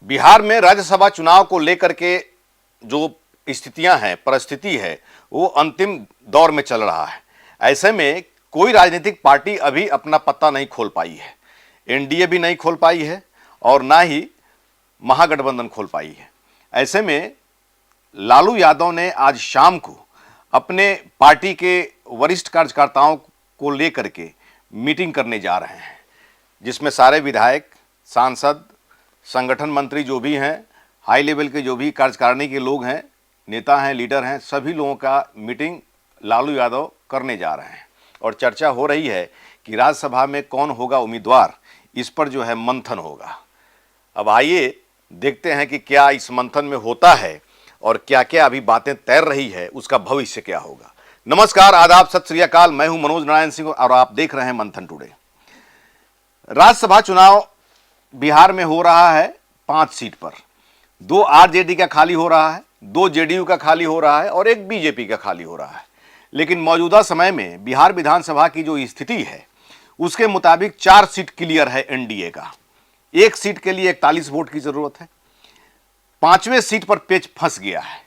बिहार में राज्यसभा चुनाव को लेकर के जो स्थितियां हैं, परिस्थिति है, वो अंतिम दौर में चल रहा है। ऐसे में कोई राजनीतिक पार्टी अभी अपना पत्ता नहीं खोल पाई है। एनडीए भी नहीं खोल पाई है और ना ही महागठबंधन खोल पाई है। ऐसे में लालू यादव ने आज शाम को अपने पार्टी के वरिष्ठ कार्यकर्ताओं को लेकर के मीटिंग करने जा रहे हैं, जिसमें सारे विधायक, सांसद, संगठन मंत्री जो भी हैं, हाई लेवल के जो भी कार्यकारिणी के लोग हैं, नेता हैं, लीडर हैं, सभी लोगों का मीटिंग लालू यादव करने जा रहे हैं। और चर्चा हो रही है कि राज्यसभा में कौन होगा उम्मीदवार, इस पर जो है मंथन होगा। अब आइए देखते हैं कि क्या इस मंथन में होता है और क्या क्या अभी बातें तैर रही है, उसका भविष्य क्या होगा। नमस्कार, आदाब, सत श्री अकाल। मैं हूं मनोज नारायण सिंह और आप देख रहे हैं मंथन टुडे। राज्यसभा चुनाव बिहार में हो रहा है 5 सीट पर। 2 आरजेडी का खाली हो रहा है, 2 जेडीयू का खाली हो रहा है और 1 बीजेपी का खाली हो रहा है। लेकिन मौजूदा समय में बिहार विधानसभा की जो स्थिति है उसके मुताबिक 4 सीट क्लियर है एनडीए का। 1 सीट के लिए 41 वोट की जरूरत है। 5वें सीट पर पेच फंस गया है।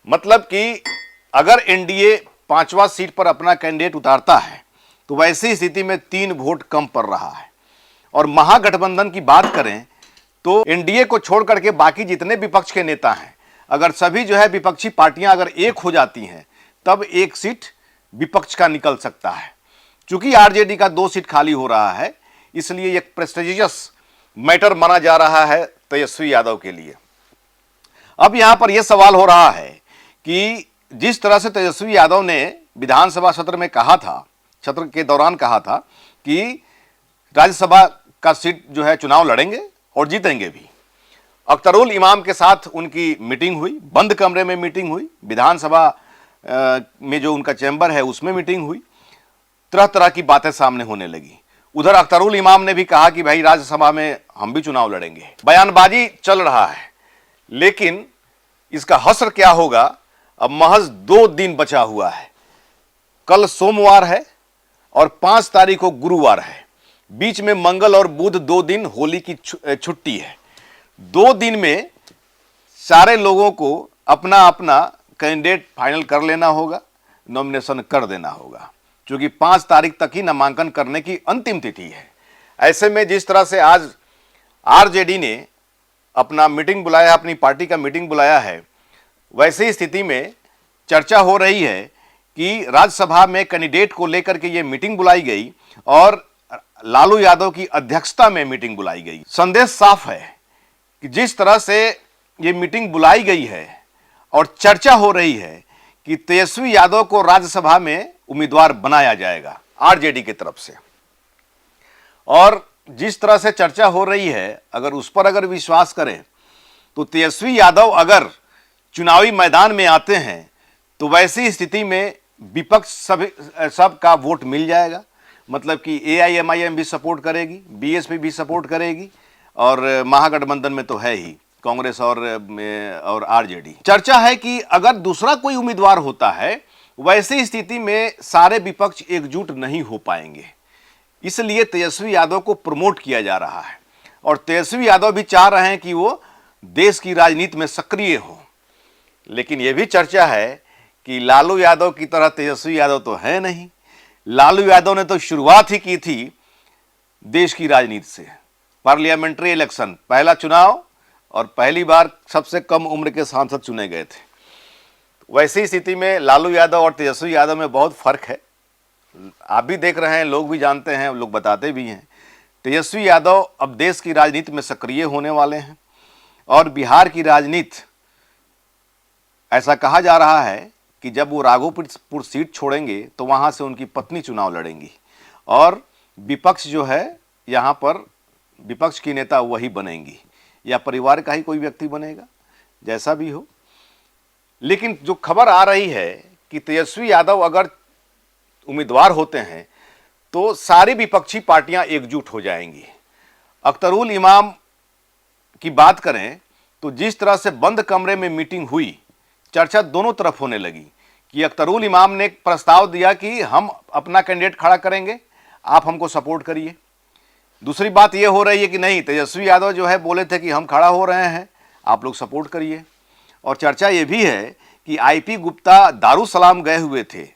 मतलब कि अगर एनडीए 5वां सीट पर अपना कैंडिडेट उतारता है तो वैसी स्थिति में 3 वोट कम पड़ रहा है। और महागठबंधन की बात करें तो एनडीए को छोड़ करके बाकी जितने विपक्ष के नेता हैं, अगर सभी जो है विपक्षी पार्टियां अगर एक हो जाती हैं तब 1 सीट विपक्ष का निकल सकता है। चूंकि आरजेडी का 2 सीट खाली हो रहा है, इसलिए एक प्रेस्टिजियस मैटर माना जा रहा है तेजस्वी यादव के लिए। अब यहां पर यह सवाल हो रहा है कि जिस तरह से तेजस्वी यादव ने विधानसभा सत्र में कहा था, सत्र के दौरान कहा था कि राज्यसभा का सीट जो है चुनाव लड़ेंगे और जीतेंगे भी। अख्तरुल इमाम के साथ उनकी मीटिंग हुई, बंद कमरे में मीटिंग हुई, विधानसभा में जो उनका चैम्बर है उसमें मीटिंग हुई। तरह तरह की बातें सामने होने लगी। उधर अख्तरुल इमाम ने भी कहा कि भाई राज्यसभा में हम भी चुनाव लड़ेंगे। बयानबाजी चल रहा है, लेकिन इसका हश्र क्या होगा, अब महज 2 दिन बचा हुआ है। कल सोमवार है और 5 तारीख को गुरुवार है। बीच में मंगल और बुध 2 दिन होली की छुट्टी है। 2 दिन में सारे लोगों को अपना अपना कैंडिडेट फाइनल कर लेना होगा, नॉमिनेशन कर देना होगा, क्योंकि 5 तारीख तक ही नामांकन करने की अंतिम तिथि है। ऐसे में जिस तरह से आज आरजेडी ने अपना मीटिंग बुलाया, अपनी पार्टी का मीटिंग बुलाया है, वैसी स्थिति में चर्चा हो रही है कि राज्यसभा में कैंडिडेट को लेकर के ये मीटिंग बुलाई गई और लालू यादव की अध्यक्षता में मीटिंग बुलाई गई। संदेश साफ है कि जिस तरह से ये मीटिंग बुलाई गई है और चर्चा हो रही है कि तेजस्वी यादव को राज्यसभा में उम्मीदवार बनाया जाएगा आरजेडी की तरफ से। और जिस तरह से चर्चा हो रही है, अगर उस पर अगर विश्वास करें तो तेजस्वी यादव अगर चुनावी मैदान में आते हैं तो वैसी स्थिति में विपक्ष सब का वोट मिल जाएगा। मतलब कि एआईएमआईएम भी सपोर्ट करेगी, बीएसपी भी सपोर्ट करेगी और महागठबंधन में तो है ही कांग्रेस और आरजेडी। चर्चा है कि अगर दूसरा कोई उम्मीदवार होता है, वैसी स्थिति में सारे विपक्ष एकजुट नहीं हो पाएंगे। इसलिए तेजस्वी यादव को प्रमोट किया जा रहा है और तेजस्वी यादव भी चाह रहे हैं कि वो देश की राजनीति में सक्रिय हो। लेकिन यह भी चर्चा है कि लालू यादव की तरह तेजस्वी यादव तो है नहीं। लालू यादव ने तो शुरुआत ही की थी देश की राजनीति से। पार्लियामेंट्री इलेक्शन, पहला चुनाव और पहली बार सबसे कम उम्र के सांसद चुने गए थे। वैसी स्थिति में लालू यादव और तेजस्वी यादव में बहुत फर्क है। आप भी देख रहे हैं, लोग भी जानते हैं, लोग बताते भी हैं। तेजस्वी यादव अब देश की राजनीति में सक्रिय होने वाले हैं और बिहार की राजनीति, ऐसा कहा जा रहा है कि जब वो राघोपुर सीट छोड़ेंगे तो वहां से उनकी पत्नी चुनाव लड़ेंगी और विपक्ष जो है, यहां पर विपक्ष की नेता वही बनेंगी या परिवार का ही कोई व्यक्ति बनेगा, जैसा भी हो। लेकिन जो खबर आ रही है कि तेजस्वी यादव अगर उम्मीदवार होते हैं तो सारी विपक्षी पार्टियां एकजुट हो जाएंगी। अख्तरुल इमाम की बात करें तो जिस तरह से बंद कमरे में मीटिंग हुई, चर्चा दोनों तरफ होने लगी कि अख्तरुल इमाम ने प्रस्ताव दिया कि हम अपना कैंडिडेट खड़ा करेंगे, आप हमको सपोर्ट करिए। दूसरी बात यह हो रही है कि नहीं, तेजस्वी यादव जो है बोले थे कि हम खड़ा हो रहे हैं, आप लोग सपोर्ट करिए। और चर्चा ये भी है कि आईपी गुप्ता दारुसलाम गए हुए थे,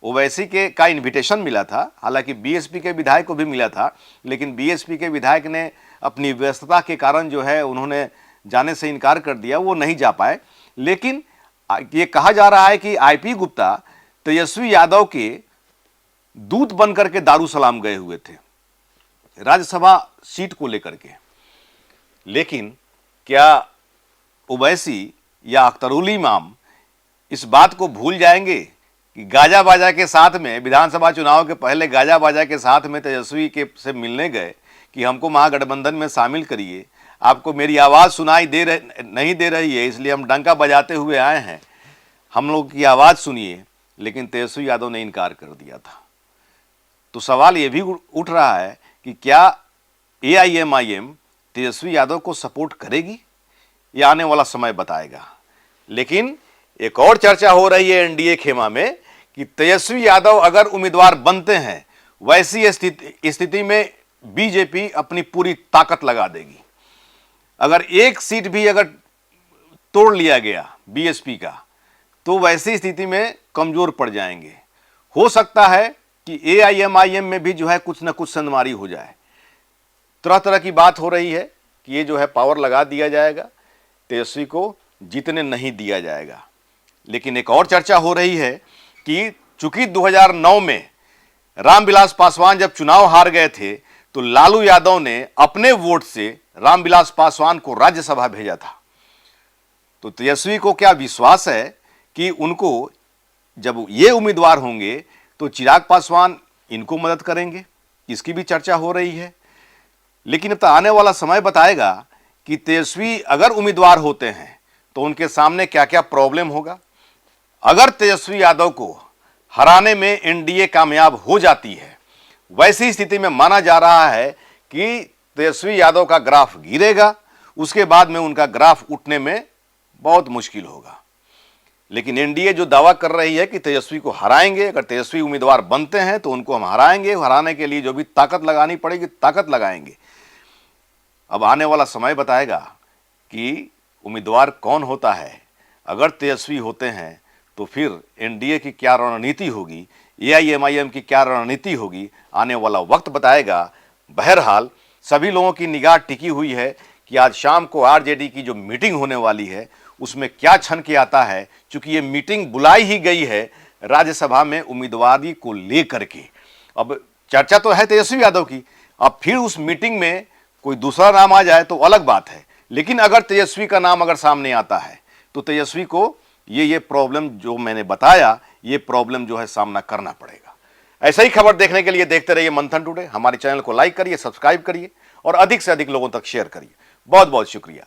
ओवैसी के का इनविटेशन मिला था, हालांकि बीएसपी के विधायक को भी मिला था, लेकिन बीएसपी के विधायक ने अपनी व्यस्तता के कारण जो है उन्होंने जाने से इनकार कर दिया, वो नहीं जा पाए। लेकिन ये कहा जा रहा है कि आईपी गुप्ता तेजस्वी यादव के दूत बनकर के दारुसलाम गए हुए थे राज्यसभा सीट को लेकर के। लेकिन क्या ओवैसी या अख्तरुल इमाम इस बात को भूल जाएंगे कि गाजा बाजा के साथ में, विधानसभा चुनाव के पहले गाजा बाजा के साथ में तेजस्वी के से मिलने गए कि हमको महागठबंधन में शामिल करिए, आपको मेरी आवाज़ सुनाई नहीं दे रही है, इसलिए हम डंका बजाते हुए आए हैं, हम लोग की आवाज़ सुनिए। लेकिन तेजस्वी यादव ने इनकार कर दिया था। तो सवाल ये भी उठ रहा है कि क्या एआईएमआईएम तेजस्वी यादव को सपोर्ट करेगी, ये आने वाला समय बताएगा। लेकिन एक और चर्चा हो रही है एनडीए खेमा में कि तेजस्वी यादव अगर उम्मीदवार बनते हैं, वैसी स्थिति में बीजेपी अपनी पूरी ताकत लगा देगी। अगर एक सीट भी अगर तोड़ लिया गया बीएसपी का, तो वैसी स्थिति में कमजोर पड़ जाएंगे। हो सकता है कि एआईएमआईएम में भी जो है कुछ न कुछ संदमारी हो जाए। तरह तरह की बात हो रही है कि ये जो है पावर लगा दिया जाएगा, तेजस्वी को जीतने नहीं दिया जाएगा। लेकिन एक और चर्चा हो रही है कि चूंकि 2009 में रामविलास पासवान जब चुनाव हार गए थे, तो लालू यादव ने अपने वोट से रामविलास पासवान को राज्यसभा भेजा था। तो तेजस्वी को क्या विश्वास है कि उनको जब ये उम्मीदवार होंगे तो चिराग पासवान इनको मदद करेंगे, इसकी भी चर्चा हो रही है। लेकिन अब तो आने वाला समय बताएगा कि तेजस्वी अगर उम्मीदवार होते हैं तो उनके सामने क्या क्या प्रॉब्लम होगा। अगर तेजस्वी यादव को हराने में एनडीए कामयाब हो जाती है, वैसी स्थिति में माना जा रहा है कि तेजस्वी यादव का ग्राफ गिरेगा, उसके बाद में उनका ग्राफ उठने में बहुत मुश्किल होगा। लेकिन एनडीए जो दावा कर रही है कि तेजस्वी को हराएंगे, अगर तेजस्वी उम्मीदवार बनते हैं तो उनको हम हराएंगे, हराने के लिए जो भी ताकत लगानी पड़ेगी ताकत लगाएंगे। अब आने वाला समय बताएगा कि उम्मीदवार कौन होता है। अगर तेजस्वी होते हैं तो फिर एनडीए की क्या रणनीति होगी, एआईएमआईएम की क्या रणनीति होगी, आने वाला वक्त बताएगा। बहरहाल सभी लोगों की निगाह टिकी हुई है कि आज शाम को आरजेडी की जो मीटिंग होने वाली है उसमें क्या छन के आता है, क्योंकि ये मीटिंग बुलाई ही गई है राज्यसभा में उम्मीदवारी को लेकर के। अब चर्चा तो है तेजस्वी यादव की, अब फिर उस मीटिंग में कोई दूसरा नाम आ जाए तो अलग बात है। लेकिन अगर तेजस्वी का नाम अगर सामने आता है तो तेजस्वी को ये प्रॉब्लम जो मैंने बताया, ये प्रॉब्लम जो है सामना करना पड़ेगा। ऐसा ही खबर देखने के लिए देखते रहिए मंथन टुडे। हमारे चैनल को लाइक करिए, सब्सक्राइब करिए और अधिक से अधिक लोगों तक शेयर करिए। बहुत बहुत शुक्रिया।